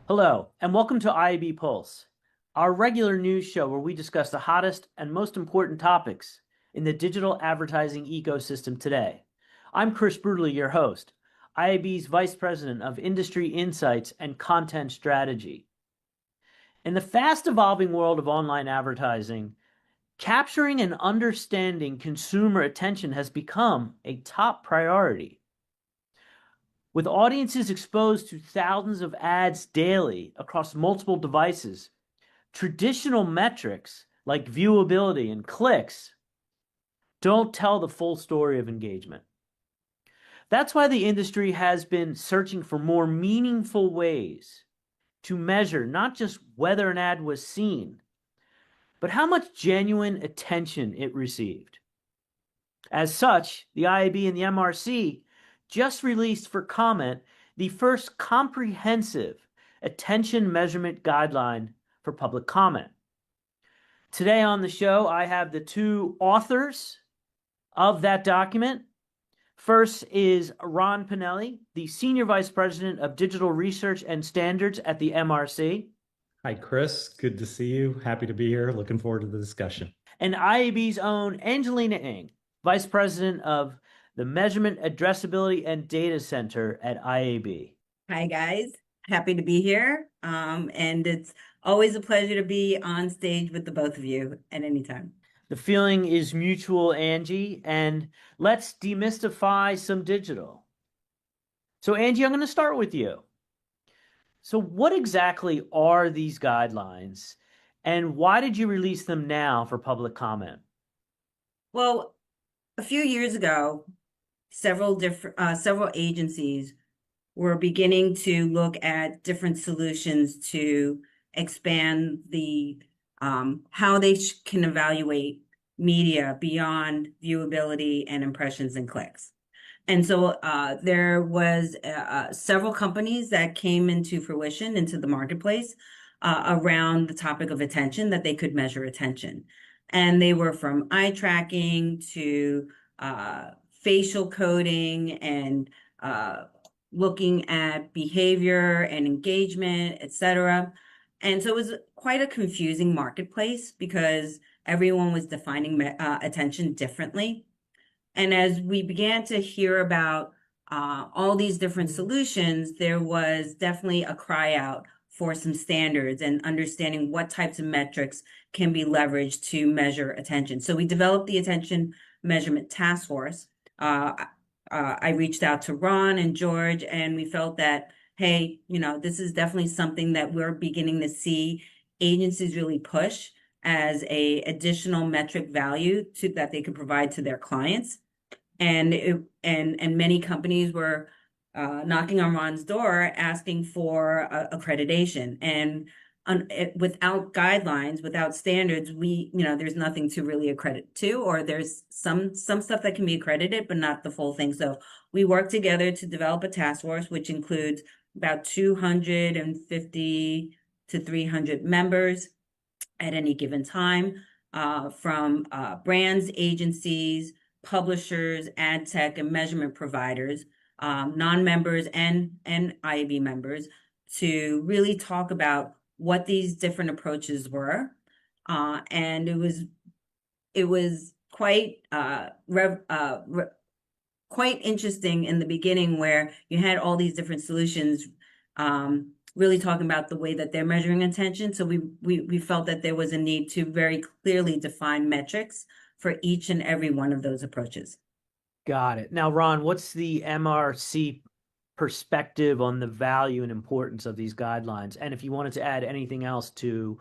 Hello, and welcome to Iab Pulse, our regular news show where we discuss the hottest and most important topics in the digital advertising ecosystem today. I'm Chris Brudley, your host, IAB's Vice President of Industry Insights and Content Strategy. In the fast evolving world of online advertising, capturing and understanding consumer attention has become a top priority. With audiences exposed to thousands of ads daily across multiple devices, traditional metrics like viewability and clicks don't tell the full story of engagement. That's why the industry has been searching for more meaningful ways to measure not just whether an ad was seen, but how much genuine attention it received. As such, the IAB and the MRC just released for comment the first comprehensive attention measurement guideline for public comment. Today on the show, I have the two authors of that document. First is Ron Pinelli, the Senior Vice President of Digital Research and Standards at the MRC. Hi, Chris. Good to see you. Happy to be here. Looking forward to the discussion. And IAB's own Angelina Ng, Vice President of the Measurement, Addressability, and Data Center at IAB. Hi, guys. Happy to be here. And it's always a pleasure to be on stage with the both of you at any time. The feeling is mutual, Angie, and let's demystify some digital. So, Angie, I'm going to start with you. So, what exactly are these guidelines, and why did you release them now for public comment? Well, a few years ago, several agencies were beginning to look at different solutions to expand the how they can evaluate media beyond viewability and impressions and clicks. And so there was several companies that came into fruition into the marketplace around the topic of attention, that they could measure attention. And they were from eye tracking to facial coding and looking at behavior and engagement, etc. And so it was quite a confusing marketplace because everyone was defining attention differently. And as we began to hear about all these different solutions, there was definitely a cry out for some standards and understanding what types of metrics can be leveraged to measure attention. So we developed the Attention Measurement Task Force. I reached out to Ron and George, and we felt that, hey, this is definitely something that we're beginning to see agencies really push as a additional metric value that they could provide to their clients. And many companies were knocking on Ron's door asking for accreditation. And without guidelines, without standards, there's nothing to really accredit to, or there's some stuff that can be accredited, but not the full thing. So we worked together to develop a task force, which includes about 250 to 300 members at any given time, from brands, agencies, publishers, ad tech, and measurement providers, non-members and IAB members, to really talk about what these different approaches were. And it was quite quite interesting in the beginning, where you had all these different solutions really talking about the way that they're measuring attention. So we felt that there was a need to very clearly define metrics for each and every one of those approaches. Got it. Now, Ron, what's the MRC perspective on the value and importance of these guidelines? And if you wanted to add anything else to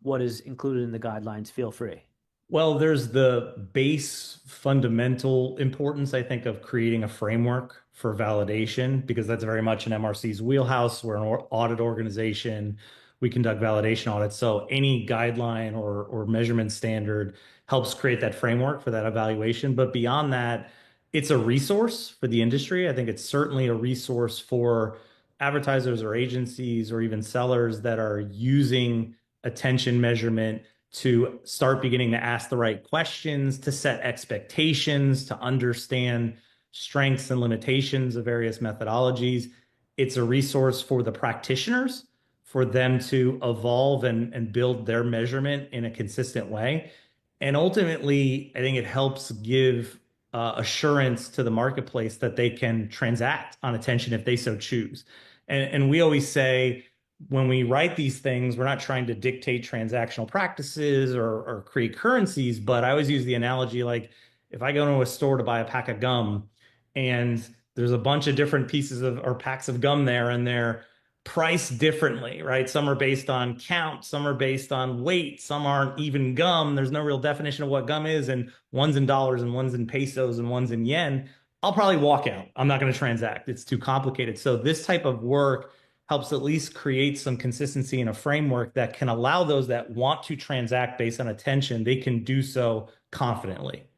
what is included in the guidelines, feel free. Well, there's the base fundamental importance, I think, of creating a framework for validation, because that's very much an MRC's wheelhouse. We're an audit organization. We conduct validation audits. So any guideline or measurement standard helps create that framework for that evaluation. But beyond that, it's a resource for the industry. I think it's certainly a resource for advertisers or agencies or even sellers that are using attention measurement to start beginning to ask the right questions, to set expectations, to understand strengths and limitations of various methodologies. It's a resource for the practitioners, for them to evolve and build their measurement in a consistent way. And ultimately, I think it helps give assurance to the marketplace that they can transact on attention if they so choose. And we always say when we write these things, we're not trying to dictate transactional practices or create currencies, but I always use the analogy like if I go to a store to buy a pack of gum and there's a bunch of different pieces of or packs of gum there and they're priced differently, right? Some are based on count, some are based on weight, some aren't even gum. There's no real definition of what gum is, and one's in dollars and one's in pesos and one's in yen. I'll probably walk out. I'm not going to transact. It's too complicated. So this type of work helps at least create some consistency in a framework that can allow those that want to transact based on attention, they can do so confidently.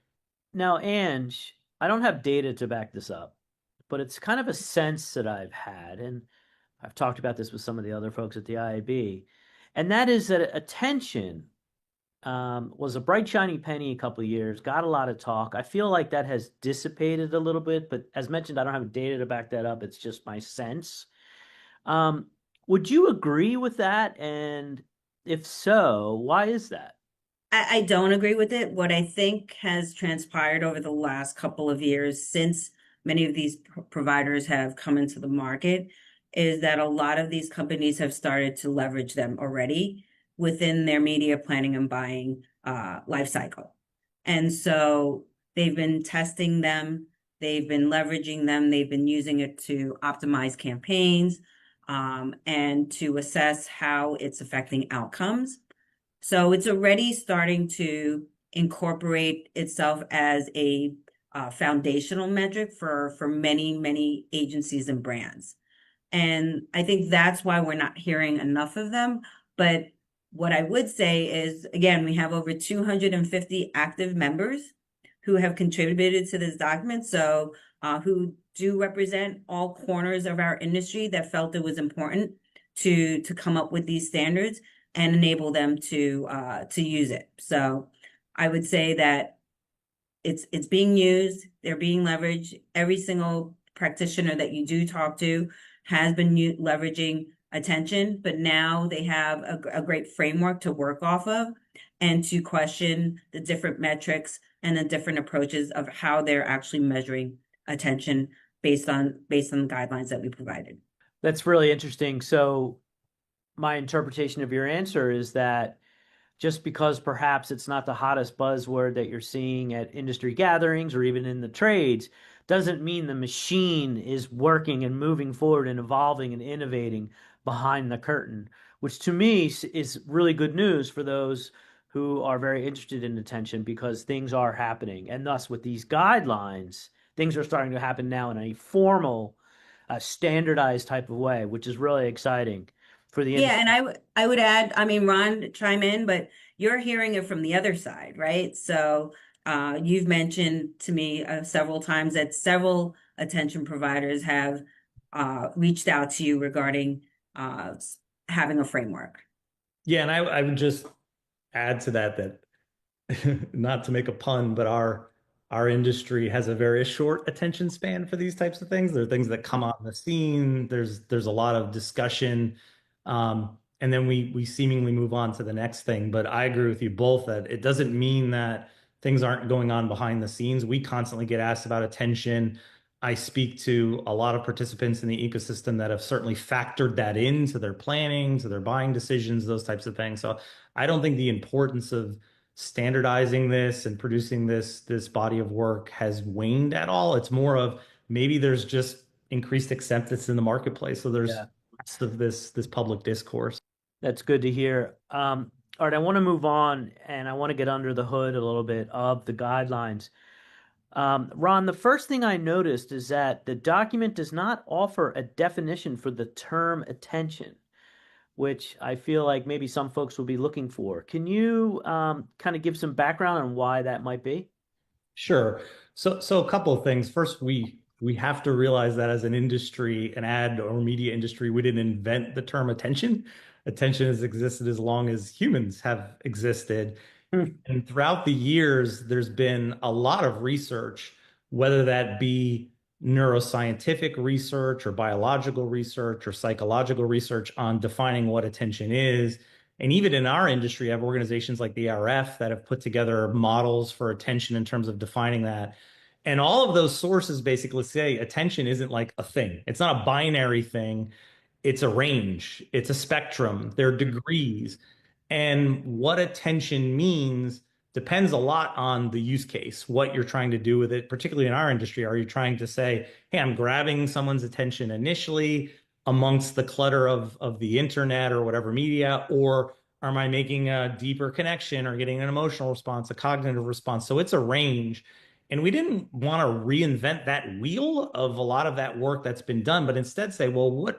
Now, Ange, I don't have data to back this up, but it's kind of a sense that I've had, and I've talked about this with some of the other folks at the IAB, and that is that attention was a bright, shiny penny a couple of years, got a lot of talk. I feel like that has dissipated a little bit, but as mentioned, I don't have data to back that up. It's just my sense. Um, would you agree with that? And if so, why is that? I don't agree with it. What I think has transpired over the last couple of years since many of these providers have come into the market is that a lot of these companies have started to leverage them already within their media planning and buying life cycle. And so they've been testing them, they've been leveraging them, they've been using it to optimize campaigns and to assess how it's affecting outcomes. So it's already starting to incorporate itself as a foundational metric for many agencies and brands. And I think that's why we're not hearing enough of them. But what I would say is, again, we have over 250 active members who have contributed to this document. So who do represent all corners of our industry that felt it was important to come up with these standards and enable them to use it. So I would say that it's being used, they're being leveraged. Every single practitioner that you do talk to has been leveraging attention, but now they have a great framework to work off of and to question the different metrics and the different approaches of how they're actually measuring attention based on the guidelines that we provided. That's really interesting. So, my interpretation of your answer is that just because perhaps it's not the hottest buzzword that you're seeing at industry gatherings or even in the trades, doesn't mean the machine is working and moving forward and evolving and innovating behind the curtain, which to me is really good news for those who are very interested in attention because things are happening. And thus, with these guidelines, things are starting to happen now in a formal, standardized type of way, which is really exciting for the Yeah, and industry. I would add, I mean, Ron, chime in, but you're hearing it from the other side, right? So you've mentioned to me several times that several attention providers have reached out to you regarding having a framework. Yeah, and I would just add to that that not to make a pun, but our industry has a very short attention span for these types of things. There are things that come on the scene. There's a lot of discussion, and then we seemingly move on to the next thing. But I agree with you both that it doesn't mean that things aren't going on behind the scenes. We constantly get asked about attention. I speak to a lot of participants in the ecosystem that have certainly factored that into their planning, to their buying decisions, those types of things. So I don't think the importance of standardizing this and producing this body of work has waned at all. It's more of maybe there's just increased acceptance in the marketplace. So there's Yeah. less of this public discourse. That's good to hear. All right, I want to move on and I want to get under the hood a little bit of the guidelines. Ron, the first thing I noticed is that the document does not offer a definition for the term attention, which I feel like maybe some folks will be looking for. Can you kind of give some background on why that might be? Sure. So a couple of things. First, we have to realize that as an industry, an ad or media industry, we didn't invent the term attention. Attention has existed as long as humans have existed. Hmm. And throughout the years, there's been a lot of research, whether that be neuroscientific research or biological research or psychological research on defining what attention is. And even in our industry, I have organizations like the RF that have put together models for attention in terms of defining that. And all of those sources basically say attention isn't like a thing. It's not a binary thing. It's a range. It's a spectrum. There are degrees. And what attention means depends a lot on the use case, what you're trying to do with it, particularly in our industry. Are you trying to say, hey, I'm grabbing someone's attention initially amongst the clutter of the internet or whatever media, or am I making a deeper connection or getting an emotional response, a cognitive response? So it's a range. And we didn't want to reinvent that wheel of a lot of that work that's been done, but instead say, well,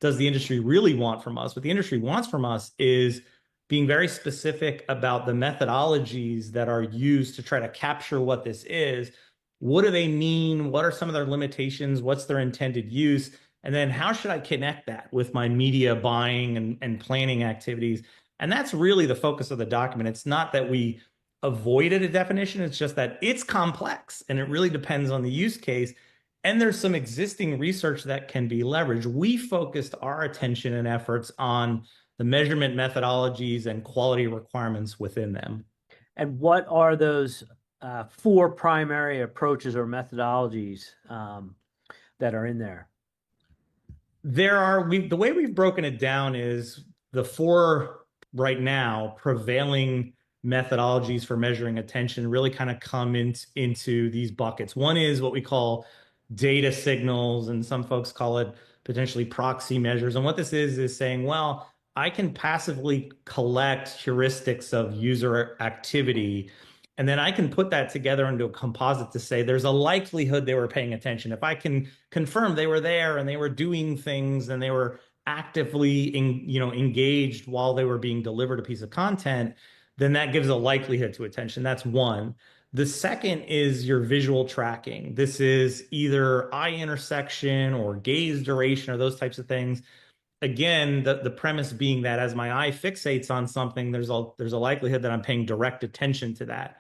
does the industry really want from us? What the industry wants from us is being very specific about the methodologies that are used to try to capture what this is. What do they mean? What are some of their limitations? What's their intended use? And then how should I connect that with my media buying and planning activities? And that's really the focus of the document. It's not that we avoided a definition, it's just that it's complex and it really depends on the use case. And there's some existing research that can be leveraged. We focused our attention and efforts on the measurement methodologies and quality requirements within them. And what are those four primary approaches or methodologies that are in there? The way we've broken it down is the four right now prevailing methodologies for measuring attention really kind of come into these buckets. One is what we call data signals, and some folks call it potentially proxy measures. And what this is saying, well, I can passively collect heuristics of user activity, and then I can put that together into a composite to say there's a likelihood they were paying attention. If I can confirm they were there and they were doing things and they were actively engaged while they were being delivered a piece of content, then that gives a likelihood to attention. That's one. The second is your visual tracking. This is either eye intersection or gaze duration or those types of things. Again, the premise being that as my eye fixates on something, there's a likelihood that I'm paying direct attention to that.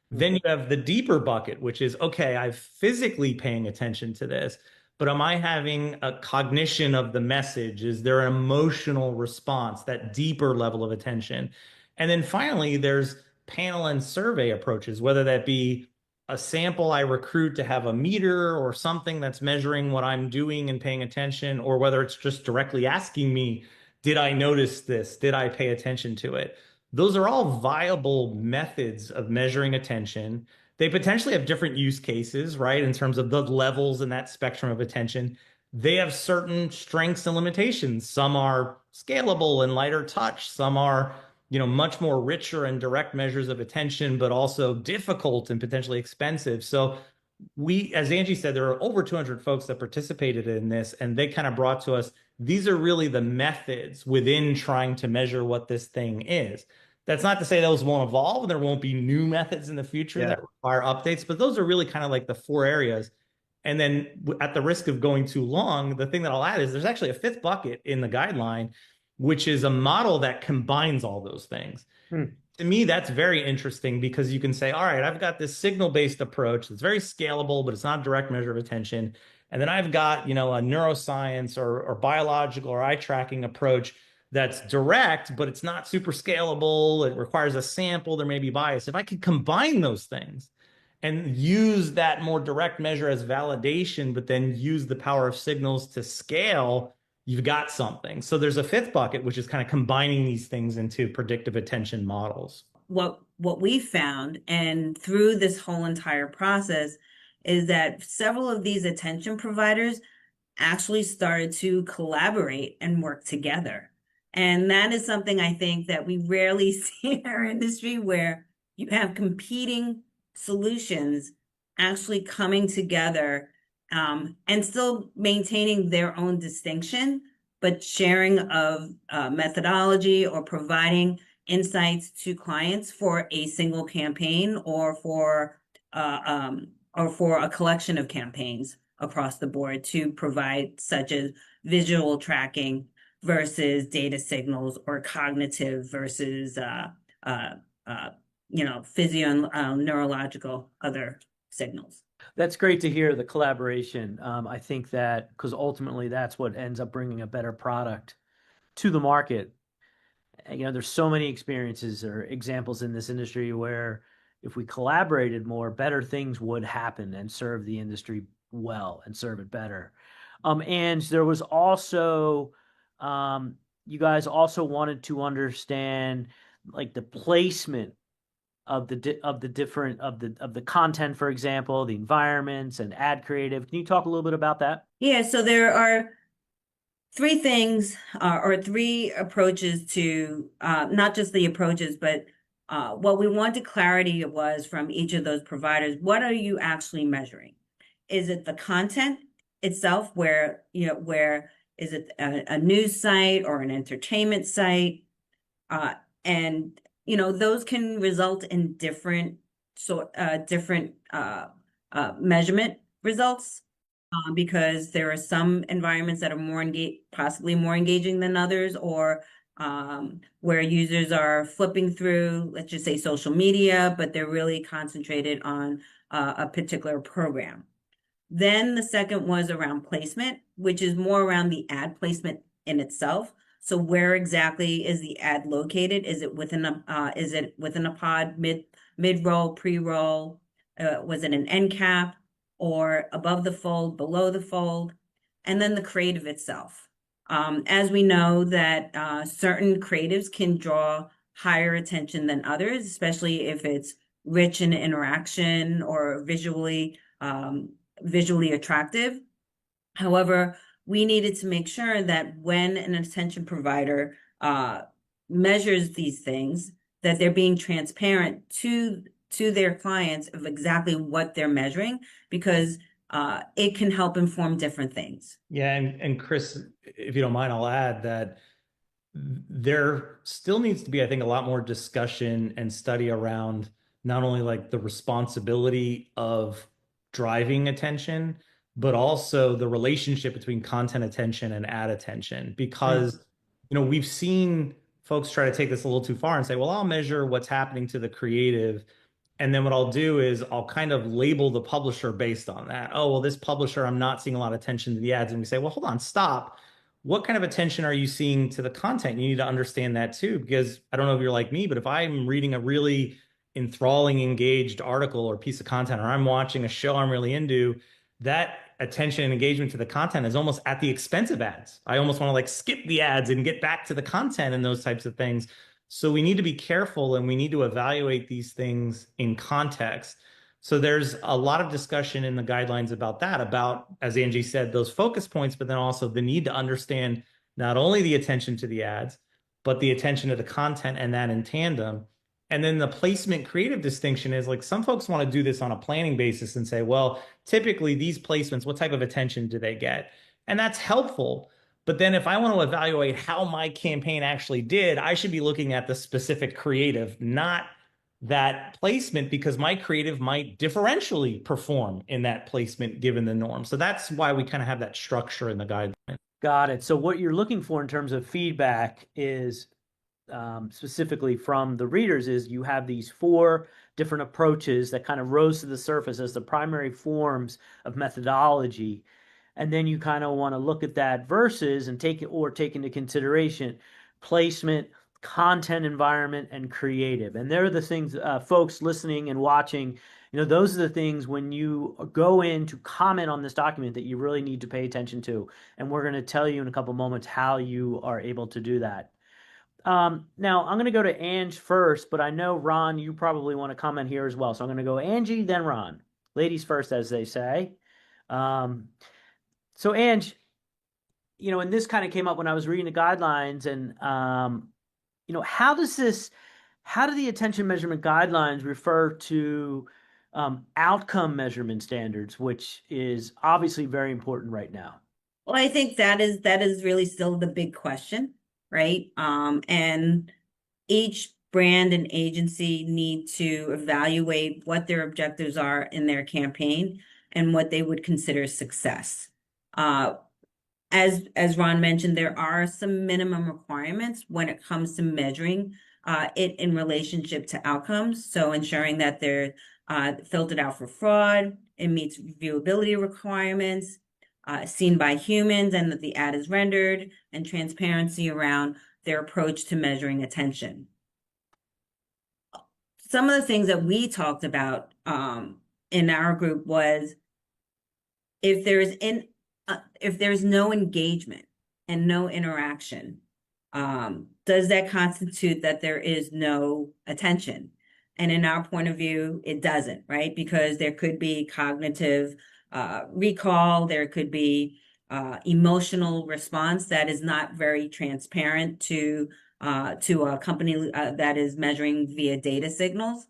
Then you have the deeper bucket, which is, okay, I'm physically paying attention to this, but am I having a cognition of the message? Is there an emotional response, that deeper level of attention? And then finally, there's panel and survey approaches, whether that be a sample I recruit to have a meter or something that's measuring what I'm doing and paying attention, or whether it's just directly asking me, did I notice this? Did I pay attention to it? Those are all viable methods of measuring attention. They potentially have different use cases, right? In terms of the levels in that spectrum of attention. They have certain strengths and limitations. Some are scalable and lighter touch. Some are much more richer and direct measures of attention, but also difficult and potentially expensive. So as Angie said, there are over 200 folks that participated in this, and they kind of brought to us, these are really the methods within trying to measure what this thing is. That's not to say those won't evolve and there won't be new methods in the future that require updates, but those are really kind of like the four areas. And then at the risk of going too long, the thing that I'll add is there's actually a fifth bucket in the guideline, which is a model that combines all those things. To me, that's very interesting because you can say, all right, I've got this signal-based approach that's very scalable, but it's not a direct measure of attention. And then I've got, a neuroscience or biological or eye tracking approach that's direct, but it's not super scalable. It requires a sample. There may be bias. If I could combine those things and use that more direct measure as validation, but then use the power of signals to scale, you've got something. So there's a fifth bucket, which is kind of combining these things into predictive attention models. What we found, and through this whole entire process, is that several of these attention providers actually started to collaborate and work together. And that is something I think that we rarely see in our industry, where you have competing solutions actually coming together and still maintaining their own distinction, but sharing of methodology or providing insights to clients for a single campaign or for a collection of campaigns across the board to provide, such as visual tracking versus data signals, or cognitive versus physio and neurological other signals. That's great to hear the collaboration. I think that because ultimately that's what ends up bringing a better product to the market. There's so many experiences or examples in this industry where if we collaborated more, better things would happen and serve the industry well and serve it better. And there was also, you guys also wanted to understand like the placement of the different of the content, for example, the environments and ad creative. Can you talk a little bit about that? Yeah, so there are three things or three approaches to not just the approaches, but what we wanted clarity was from each of those providers. What are you actually measuring? Is it the content itself, where is it a news site or an entertainment site? Uh, and those can result in different measurement results because there are some environments that are possibly more engaging than others, or where users are flipping through, let's just say social media, but they're really concentrated on a particular program. Then the second was around placement, which is more around the ad placement in itself. So where exactly is the ad located? Is it within a pod, mid roll, pre-roll? Was it an end cap or above the fold, below the fold? And then the creative itself. As we know that certain creatives can draw higher attention than others, especially if it's rich in interaction or visually attractive. However, we needed to make sure that when an attention provider measures these things, that they're being transparent to their clients of exactly what they're measuring, because it can help inform different things. Yeah, and Chris, if you don't mind, I'll add that there still needs to be, I think, a lot more discussion and study around not only like the responsibility of driving attention, but also the relationship between content attention and ad attention. Because, we've seen folks try to take this a little too far and say, well, I'll measure what's happening to the creative. And then what I'll do is I'll kind of label the publisher based on that. Oh, well, this publisher, I'm not seeing a lot of attention to the ads. And we say, well, hold on, stop. What kind of attention are you seeing to the content? You need to understand that too, because I don't know if you're like me, but if I'm reading a really enthralling, engaged article or piece of content, or I'm watching a show I'm really into, that attention and engagement to the content is almost at the expense of ads. I almost want to like skip the ads and get back to the content and those types of things. So we need to be careful and we need to evaluate these things in context. So there's a lot of discussion in the guidelines about that, about, as Angie said, those focus points, but then also the need to understand not only the attention to the ads, but the attention to the content and that in tandem. And then the placement creative distinction is like some folks want to do this on a planning basis and say, well, typically these placements, what type of attention do they get? And that's helpful. But then if I want to evaluate how my campaign actually did, I should be looking at the specific creative, not that placement, because my creative might differentially perform in that placement given the norm. So that's why we kind of have that structure in the guideline. Got it. So what you're looking for in terms of feedback is specifically from the readers is you have these four different approaches that kind of rose to the surface as the primary forms of methodology. And then you kind of want to look at that versus and take into consideration placement, content, environment, and creative. And they're the things, folks listening and watching, those are the things when you go in to comment on this document that you really need to pay attention to. And we're going to tell you in a couple moments how you are able to do that. Now I'm going to go to Ange first, but I know Ron, you probably want to comment here as well. So I'm going to go Angie, then Ron. Ladies first, as they say. So Ange, and this kind of came up when I was reading the guidelines and, how do the attention measurement guidelines refer to outcome measurement standards, which is obviously very important right now? Well, I think that is really still the big question, right? And each brand and agency need to evaluate what their objectives are in their campaign and what they would consider success. As Ron mentioned, there are some minimum requirements when it comes to measuring it in relationship to outcomes. So ensuring that filtered out for fraud, it meets viewability requirements, seen by humans, and that the ad is rendered, and transparency around their approach to measuring attention. Some of the things that we talked about in our group was if if there's no engagement and no interaction, does that constitute that there is no attention? And in our point of view, it doesn't, right? Because there could be cognitive recall, there could be emotional response that is not very transparent to a company that is measuring via data signals.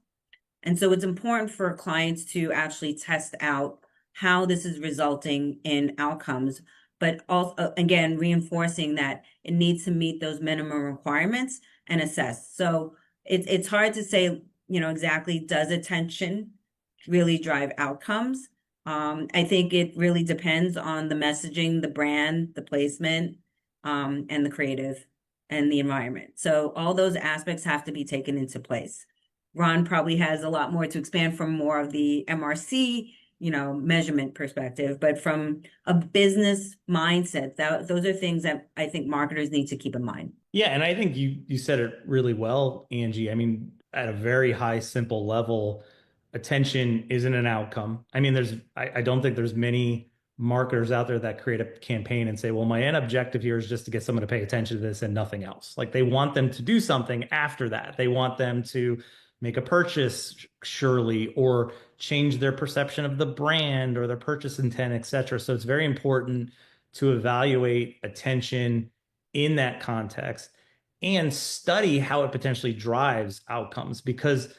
And so it's important for clients to actually test out how this is resulting in outcomes, but also, again, reinforcing that it needs to meet those minimum requirements and assess. So it's hard to say, exactly, does attention really drive outcomes? I think it really depends on the messaging, the brand, the placement, and the creative and the environment. So all those aspects have to be taken into place. Ron probably has a lot more to expand from more of the MRC, measurement perspective, but from a business mindset, those are things that I think marketers need to keep in mind. Yeah, and I think you said it really well, Angie. I mean, at a very high, simple level, attention isn't an outcome. I mean, I don't think there's many marketers out there that create a campaign and say, well, my end objective here is just to get someone to pay attention to this and nothing else. Like they want them to do something after that. They want them to make a purchase, surely, or change their perception of the brand or their purchase intent, et cetera. So it's very important to evaluate attention in that context and study how it potentially drives outcomes. Because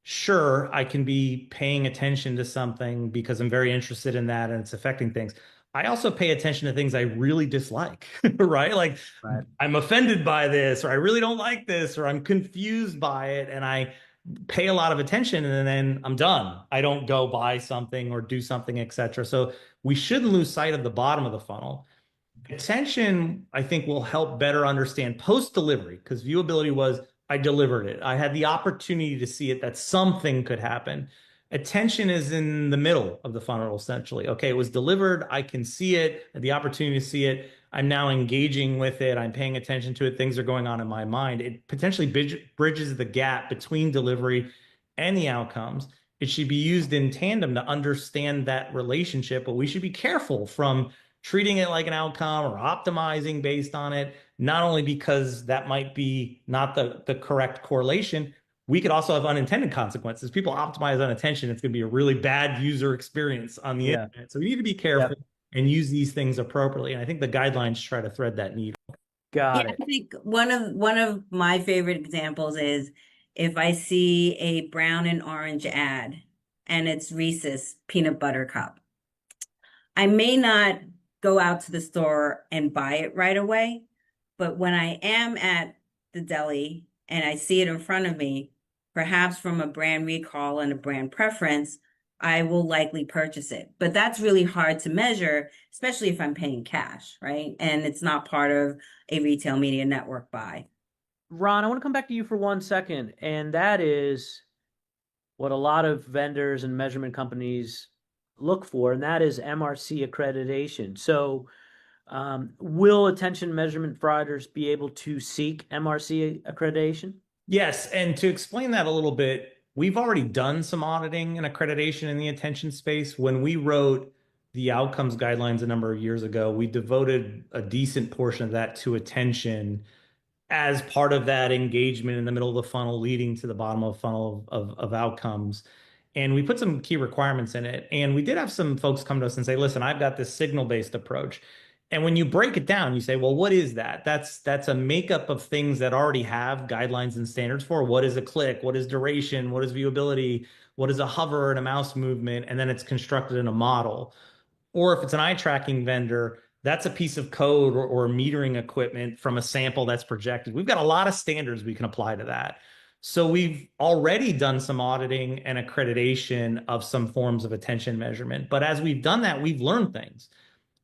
sure, I can be paying attention to something because I'm very interested in that and it's affecting things. I also pay attention to things I really dislike, right? Like Right. I'm offended by this, or I really don't like this, or I'm confused by it, and I pay a lot of attention and then I'm done. I don't go buy something or do something, etc. So we shouldn't lose sight of the bottom of the funnel. Attention, I think, will help better understand post delivery because viewability was I delivered it. I had the opportunity to see it that something could happen. Attention is in the middle of the funnel, essentially. Okay, it was delivered. I can see it, the opportunity to see it. I'm now engaging with it. I'm paying attention to it. Things are going on in my mind. It potentially bridges the gap between delivery and the outcomes. It should be used in tandem to understand that relationship, but we should be careful from treating it like an outcome or optimizing based on it, not only because that might be not the correct correlation, we could also have unintended consequences. People optimize on attention, it's going to be a really bad user experience on the Yeah. internet. So we need to be careful and use these things appropriately. And I think the guidelines try to thread that needle. Yeah, Got it. I think one of my favorite examples is if I see a brown and orange ad and it's Reese's peanut butter cup. I may not go out to the store and buy it right away, but when I am at the deli and I see it in front of me, perhaps from a brand recall and a brand preference, I will likely purchase it. But that's really hard to measure, especially if I'm paying cash, right? And it's not part of a retail media network buy. Ron, I want to come back to you for 1 second, and that is what a lot of vendors and measurement companies look for, and that is MRC accreditation. So, will attention measurement providers be able to seek MRC accreditation? Yes, and to explain that a little bit, we've already done some auditing and accreditation in the attention space. When we wrote the outcomes guidelines a number of years ago, we devoted a decent portion of that to attention as part of that engagement in the middle of the funnel leading to the bottom of the funnel of outcomes. And we put some key requirements in it. And we did have some folks come to us and say, listen, I've got this signal-based approach. And when you break it down, you say, well, what is that? That's a makeup of things that already have guidelines and standards for what is a click, what is duration, what is viewability, what is a hover and a mouse movement, and then it's constructed in a model. Or if it's an eye tracking vendor, that's a piece of code or metering equipment from a sample that's projected. We've got a lot of standards we can apply to that. So we've already done some auditing and accreditation of some forms of attention measurement. But as we've done that, we've learned things.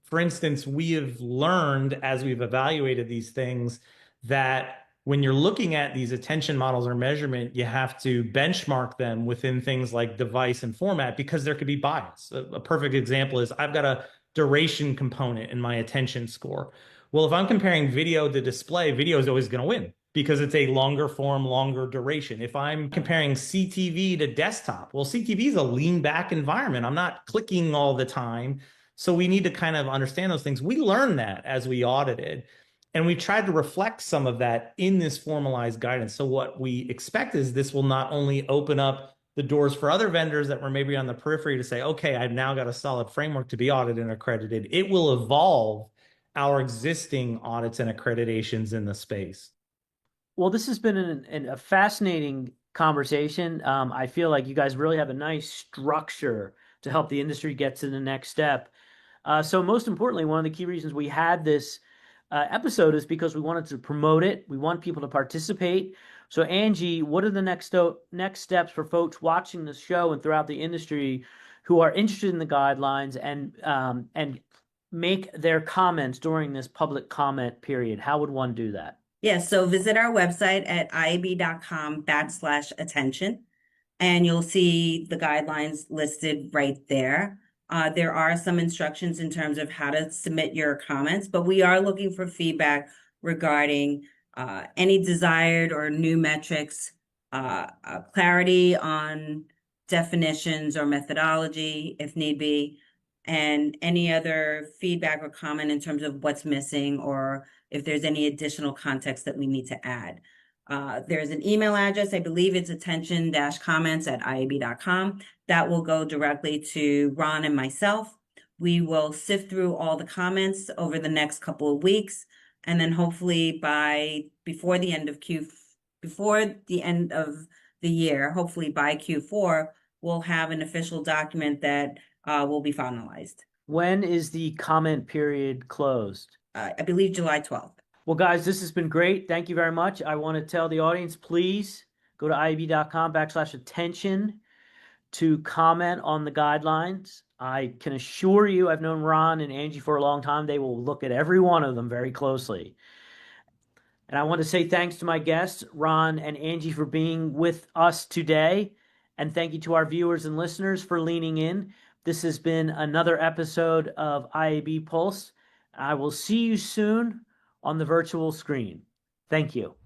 For instance, we have learned as we've evaluated these things that when you're looking at these attention models or measurement, you have to benchmark them within things like device and format because there could be bias. A perfect example is I've got a duration component in my attention score. Well, if I'm comparing video to display, video is always going to win because it's a longer form, longer duration. If I'm comparing CTV to desktop, well, CTV is a lean back environment. I'm not clicking all the time. So we need to kind of understand those things. We learned that as we audited. And we tried to reflect some of that in this formalized guidance. So what we expect is this will not only open up the doors for other vendors that were maybe on the periphery to say, okay, I've now got a solid framework to be audited and accredited. It will evolve our existing audits and accreditations in the space. Well, this has been a fascinating conversation. I feel like you guys really have a nice structure to help the industry get to the next step. So most importantly, one of the key reasons we had this episode is because we wanted to promote it. We want people to participate. So Angie, what are the next steps for folks watching the show and throughout the industry who are interested in the guidelines and make their comments during this public comment period? How would one do that? Yes, so visit our website at iab.com/attention, and you'll see the guidelines listed right there. There are some instructions in terms of how to submit your comments, but we are looking for feedback regarding any desired or new metrics, clarity on definitions or methodology, if need be, and any other feedback or comment in terms of what's missing or if there's any additional context that we need to add. There's an email address, I believe it's attention-comments@iab.com. That will go directly to Ron and myself. We will sift through all the comments over the next couple of weeks, and then hopefully before the end of the year, hopefully by Q4, we'll have an official document that will be finalized. When is the comment period closed? I believe July 12th. Well, guys, this has been great. Thank you very much. I want to tell the audience, please go to iab.com/attention to comment on the guidelines. I can assure you, I've known Ron and Angie for a long time. They will look at every one of them very closely. And I want to say thanks to my guests, Ron and Angie, for being with us today. And thank you to our viewers and listeners for leaning in. This has been another episode of IAB Pulse. I will see you soon on the virtual screen. Thank you.